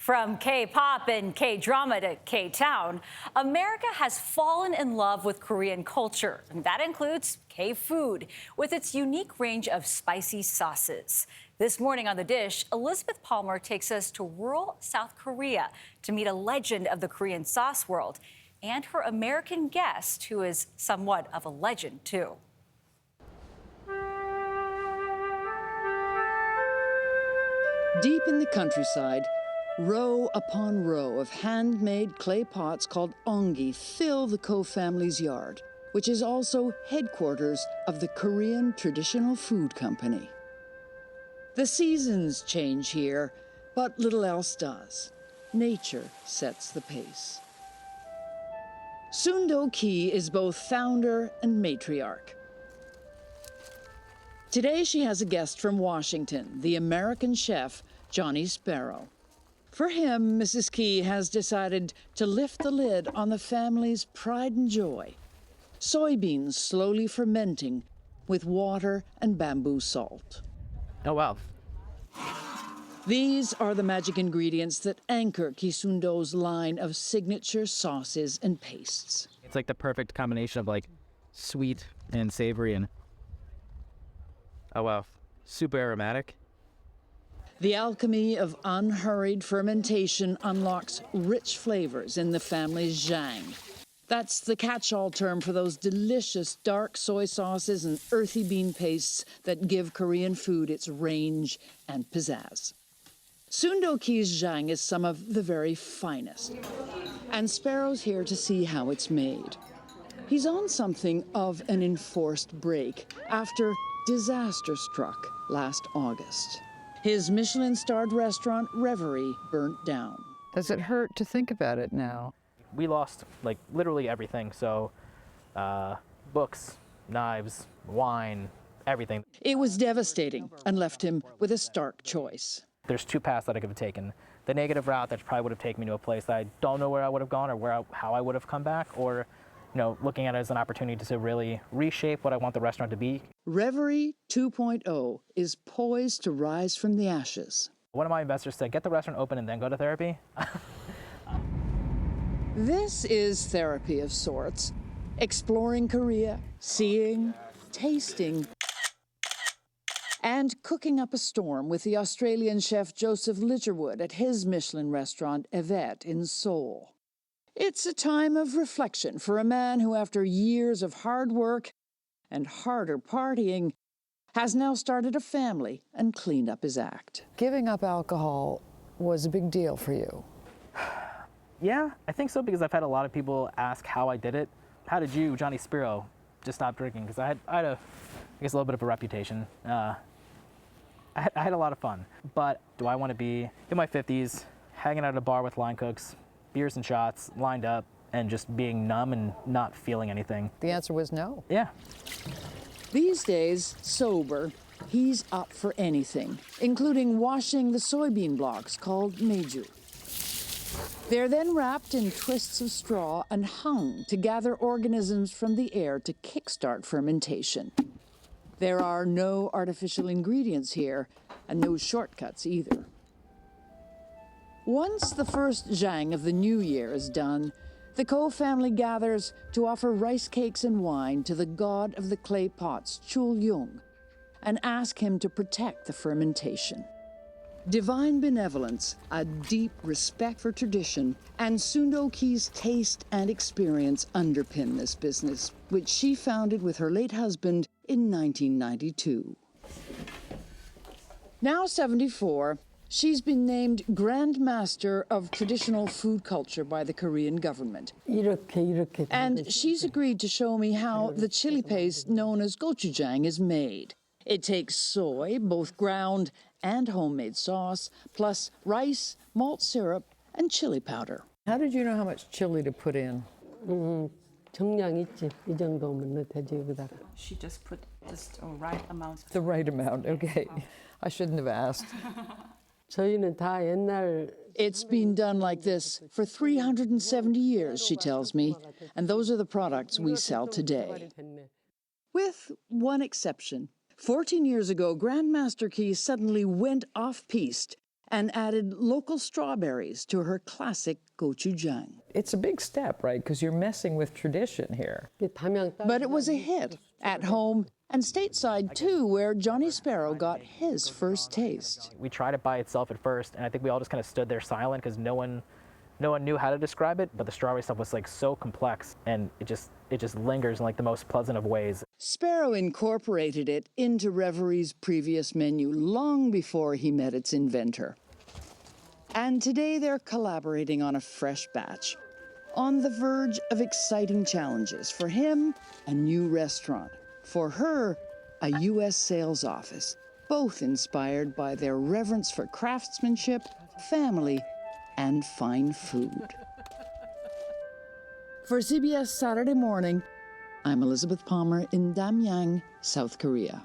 From K-pop and K-drama to K-town, America has fallen in love with Korean culture. And that includes K-food, with its unique range of spicy sauces. This morning on The Dish, Elizabeth Palmer takes us to rural South Korea to meet a legend of the Korean sauce world and her American guest, who is somewhat of a legend, too. Deep in the countryside, row upon row of handmade clay pots called ongi fill the Ko family's yard, which is also headquarters of the Korean Traditional Food Company. The seasons change here, but little else does. Nature sets the pace. Soon-do Ki is both founder and matriarch. Today she has a guest from Washington, the American chef, Johnny Spero. For him, Mrs. Ki has decided to lift the lid on the family's pride and joy. Soybeans slowly fermenting with water and bamboo salt. Oh, wow. These are the magic ingredients that anchor Kisundo's line of signature sauces and pastes. It's like the perfect combination of like sweet and savory and, oh wow, super aromatic. The alchemy of unhurried fermentation unlocks rich flavors in the family's zhang. That's the catch-all term for those delicious dark soy sauces and earthy bean pastes that give Korean food its range and pizzazz. Soon-do Ki's zhang is some of the very finest, and Spero's here to see how it's made. He's on something of an enforced break after disaster struck last August. His Michelin-starred restaurant, Reverie, burnt down. Does it hurt to think about it now? We lost like literally everything. So books, knives, wine, everything. It was devastating and left him with a stark choice. There's two paths that I could have taken. The negative route that probably would have taken me to a place that I don't know where I would have gone or how I would have come back, or looking at it as an opportunity to really reshape what I want the restaurant to be. Reverie 2.0 is poised to rise from the ashes. One of my investors said, get the restaurant open and then go to therapy. This is therapy of sorts. Exploring Korea, seeing, tasting, and cooking up a storm with the Australian chef Joseph Ligerwood at his Michelin restaurant Yvette in Seoul. It's a time of reflection for a man who, after years of hard work and harder partying, has now started a family and cleaned up his act. Giving up alcohol was a big deal for you. Yeah, I think so, because I've had a lot of people ask how I did it. How did you, Johnny Spero, just stop drinking? Because I had a little bit of a reputation. I had a lot of fun. But do I want to be in my 50s, hanging out at a bar with line cooks, beers and shots, lined up, and just being numb and not feeling anything? The answer was no. Yeah. These days, sober, he's up for anything, including washing the soybean blocks called meju. They're then wrapped in twists of straw and hung to gather organisms from the air to kickstart fermentation. There are no artificial ingredients here, and no shortcuts either. Once the first zhang of the new year is done, the Ko family gathers to offer rice cakes and wine to the god of the clay pots, Chul Yung, and ask him to protect the fermentation. Divine benevolence, a deep respect for tradition, and Soon-do Ki's taste and experience underpin this business, which she founded with her late husband in 1992. Now 74, she's been named Grand Master of Traditional Food Culture by the Korean government. And she's agreed to show me how the chili paste known as gochujang is made. It takes soy, both ground and homemade sauce, plus rice, malt syrup, and chili powder. How did you know how much chili to put in? She just put just a right amount. The right amount, okay. I shouldn't have asked. It's been done like this for 370 years, she tells me, and those are the products we sell today. With one exception. 14 years ago, Grandmaster Ki suddenly went off-piste and added local strawberries to her classic gochujang. It's a big step, right? Because you're messing with tradition here. But it was a hit at home and stateside too, where Johnny Spero got his first taste. We tried it by itself at first, and I think we all just kind of stood there silent because no one knew how to describe it. But the strawberry stuff was like so complex, and it just lingers in like the most pleasant of ways. Spero incorporated it into Reverie's previous menu long before he met its inventor. And today they're collaborating on a fresh batch, on the verge of exciting challenges. For him, a new restaurant. For her, a U.S. sales office, both inspired by their reverence for craftsmanship, family, and fine food. For CBS Saturday Morning, I'm Elizabeth Palmer in Damyang, South Korea.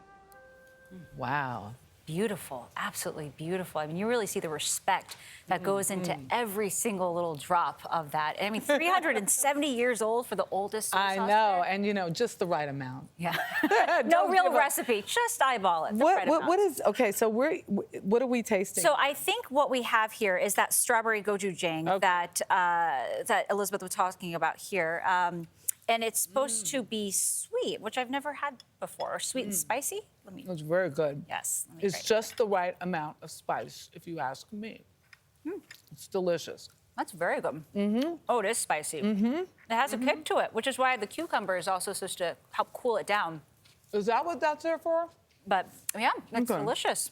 Wow. Beautiful, absolutely beautiful. I mean, you really see the respect that goes into every single little drop of that. I mean, 370 years old for the oldest soy I sauce know, there. and you know, just the right amount. Yeah. No real recipe, just eyeball it. What is, okay, so what are we tasting? So I think what we have here is that strawberry gochujang that Elizabeth was talking about here. And it's supposed to be sweet, which I've never had before. Sweet and spicy? It's very good. Yes. It's just the right amount of spice, if you ask me. It's delicious. That's very good. Oh, it is spicy. It has a kick to it, which is why the cucumber is also supposed to help cool it down. Is that what that's there for? But yeah, it's delicious.